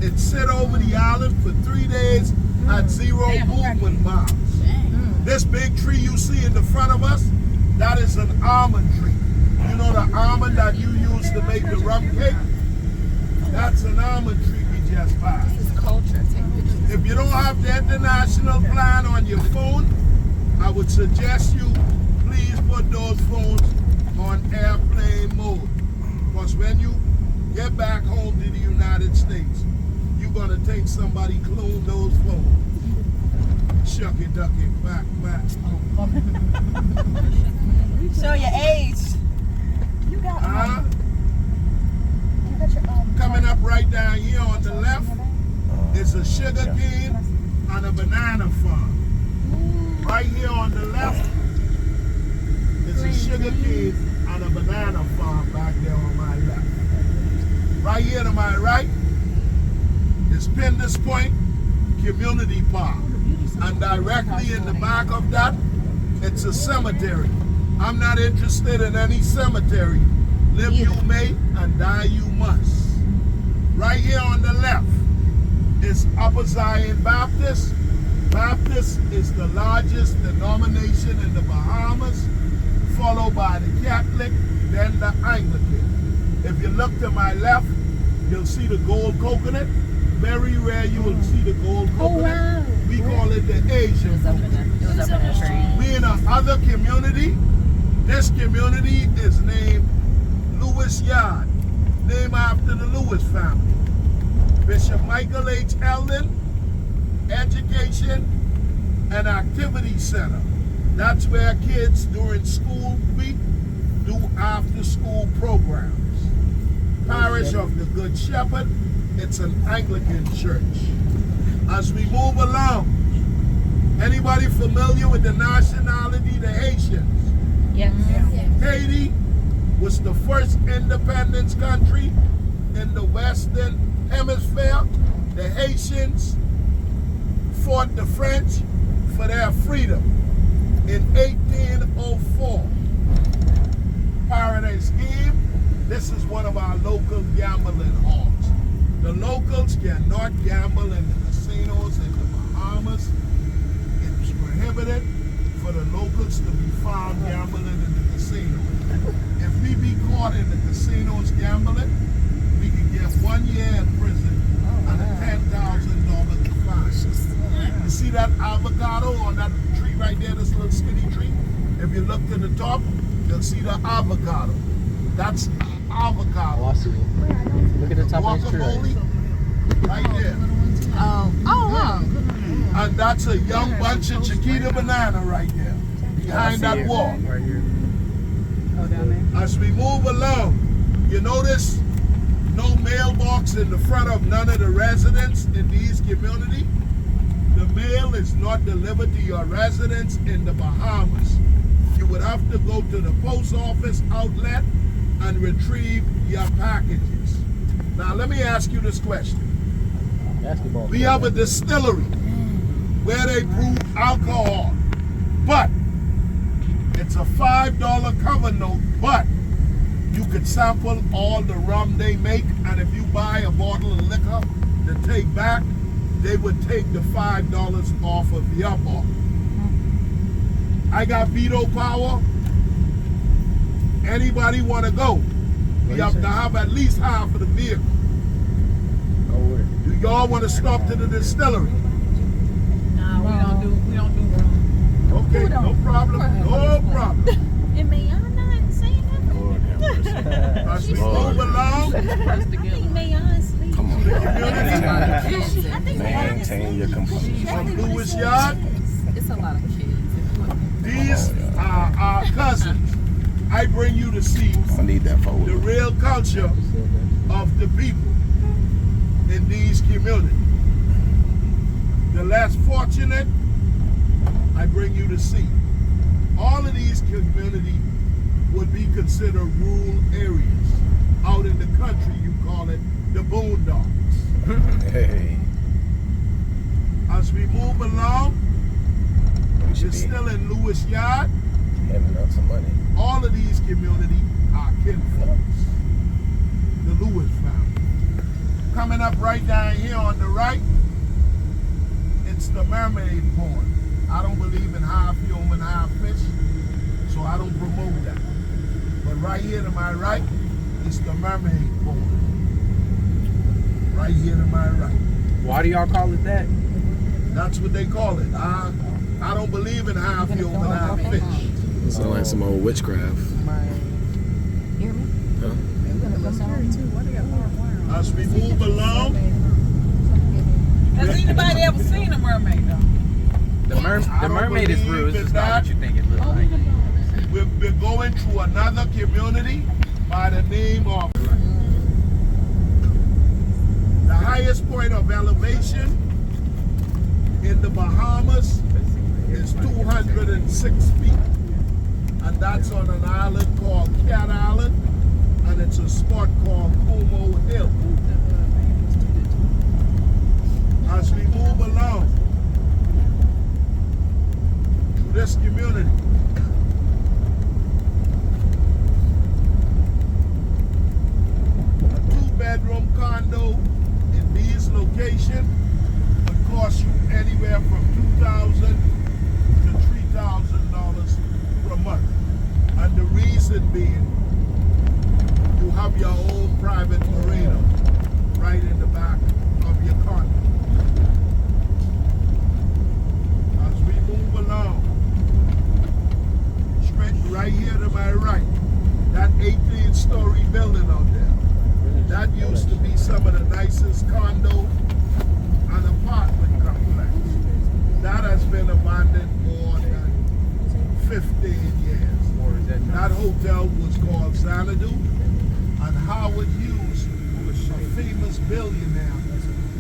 It sit over the island for 3 days at 0 movement miles. This big tree you see in the front of us, that is an almond tree. You know the almond that you use to make the rum cake? That's an almond tree we just passed. This is culture. Take pictures. If you don't have the international plan on your phone, I would suggest you please put those phones on airplane mode. Because when you get back home to the United States, you're going to think somebody cloned those phones. Shucky ducky, back. Show your age. You got Coming up right down here on the left is a sugar cane and a banana farm. Right here on the left is a sugar cane and a banana farm back there on my left. Right here to my right is Penders Point Community Park. And directly in the back of that, it's a cemetery. I'm not interested in any cemetery. Live you may and die you must. Right here on the left is Upper Zion Baptist. Baptist is the largest denomination in the Bahamas, followed by the Catholic, then the Anglican. If you look to my left, you'll see the gold coconut. Very rare you will see the gold coconut. We call it the Asian coconut. We in another community. This community is named Lewis Yard, named after the Lewis family. Bishop Michael H. Eldon Education and Activity Center. That's where kids during school week do after school programs. Parish of the Good Shepherd, it's an Anglican church. As we move along, anybody familiar with the nationality, the Haitians? Yes. Haiti was the first independence country in the Western Hemisphere. The Haitians fought the French for their freedom in 1804. Paradise Game, this is one of our local gambling halls. The locals cannot gamble in the casinos in the Bahamas. It's prohibited for the locals to be found gambling in the casino. If we be caught in the casinos gambling, we can get 1 year in prison and a $10,000 fine. You see that avocado on that tree right there, this little skinny tree? If you look to the top, you'll see the avocado. That's avocado. Oh, I see it. Look at the top of the tree. Right there. Oh, wow. And that's a young bunch of Chiquita banana right there, behind that wall. Right here. Oh, down there. As we move along, you notice no mailbox in the front of none of the residents in these communities. The mail is not delivered to your residence in the Bahamas. You would have to go to the post office outlet and retrieve your packages. Now let me ask you this question. Basketball. We have a distillery where they brew alcohol, but it's a $5 cover note, but you could sample all the rum they make, and if you buy a bottle of liquor to take back, they would take the $5 off of your bottle. I got veto power. Anybody want to go? We have to have at least half of the vehicle. Go where? Do y'all want to stop to the distillery? No, we don't do rum. Okay, no problem. No problem. And Mayan not saying that? Lord have mercy. As we move along, Press together. Mayan sleep. Come on. I think Maintain your composure. from Lewis Yard, It's a lot of kids. these are our cousins. I bring you to see I need that the folder. real culture of the people in these communities. The less fortunate, I bring you to see. All of these communities would be considered rural areas. Out in the country, you call it the boondocks. Hey. As we move along, We should we're be still in Lewis Yard. having out some money. All of these communities are kinfolks. The Lewis family. Coming up right down here on the right, it's the mermaid pond. I don't believe in half human, half fish, so I don't promote that. But right here to my right, it's the mermaid pond. Right here to my right. Why do y'all call it that? That's what they call it. I don't believe in half human, half fish. Sound like some old witchcraft. Hear me? Huh? As we move along, Has anybody ever seen a mermaid though? The mermaid is real. It's just not what you think it looks like. we're going to another community by the name of the highest point of elevation in the Bahamas is 206 feet. And that's on an island called Cat Island, and it's a spot called Como Hill. As we move along to this community, a 2-bedroom condo in these locations would cost you anywhere from $2,000 to $3,000 per month. And the reason being, you have your own private marina right in the back of your condo. As we move along, straight right here to my right, that 18-story building out there, that used to be some of the nicest condo and apartment complex. That has been abandoned more than 15 years. That hotel was called Xanadu, and Howard Hughes, who was a famous billionaire,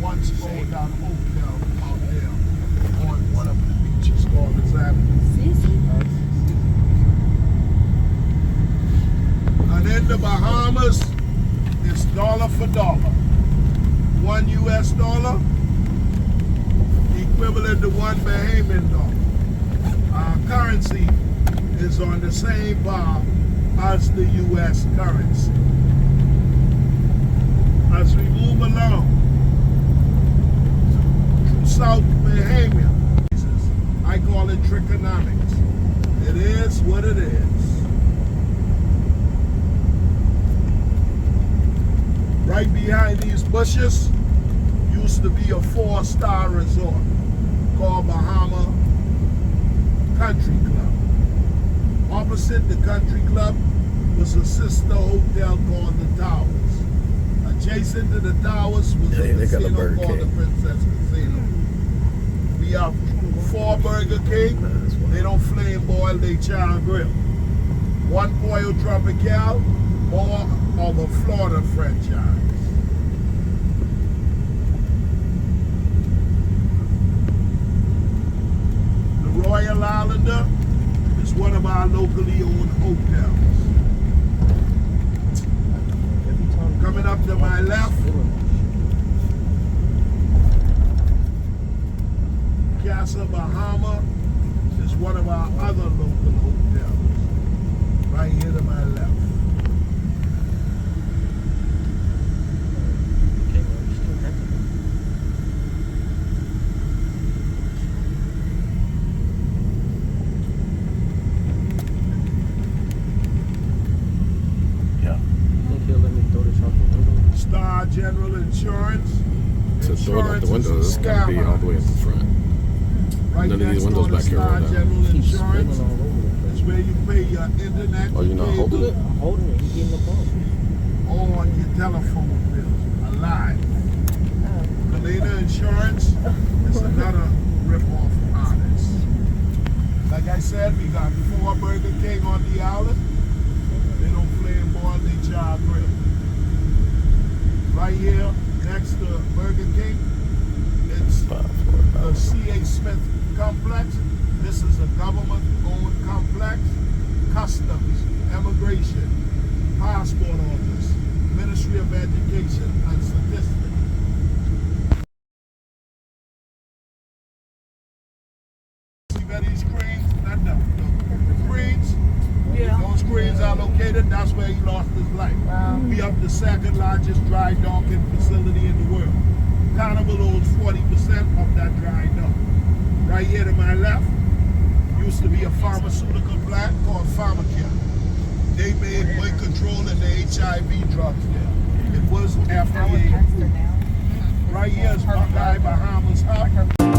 once owned that hotel out there on one of the beaches called the Xanadu. And in the Bahamas, it's dollar for dollar. $1 US, equivalent to $1 Bahamian dollar. Our currency is on the same bar as the US currency. As we move along to South Bahamian, I call it trichonomics. It is what it is. Right behind these bushes used to be a 4-star resort called Bahama Country Club. Opposite the country club was a sister hotel called the Towers. Adjacent to the Towers was a casino called the Princess Casino. We have 4 Burger King. They don't flame boil, they char grill. 1 Pollo Tropical, more of a Florida franchise. The Royal Islander is one of our locally owned hotels. Coming up to my left, Casa Bahama is one of our other local hotels. Right here to my left. Star General Insurance. To throw it out the window, it's gotta be all the way in the front. Right None of these next windows door to back here Star roll down. General Insurance is where you pay your internet. Oh, you're not holding it? I'm holding it. He's getting the phone. On your telephone bill. Alive. Galena Insurance is another rip-off artist. Like I said, we got 4 Burger King on the island. They don't flame boil, they char grill. Right here, next to Burger King, it's the C.A. Smith complex. This is a government-owned complex. Customs, immigration, passport office, Ministry of Education and Statistics. See where these cranes? The cranes? Yeah. Those cranes are located, that's where he lost his life. We have the 2nd largest dry docking facility in the Right here to my left used to be a pharmaceutical plant called Pharmacare. They made weight control and the HIV drugs there. It was FDA approved. Right here is my guy Bahamas Hub.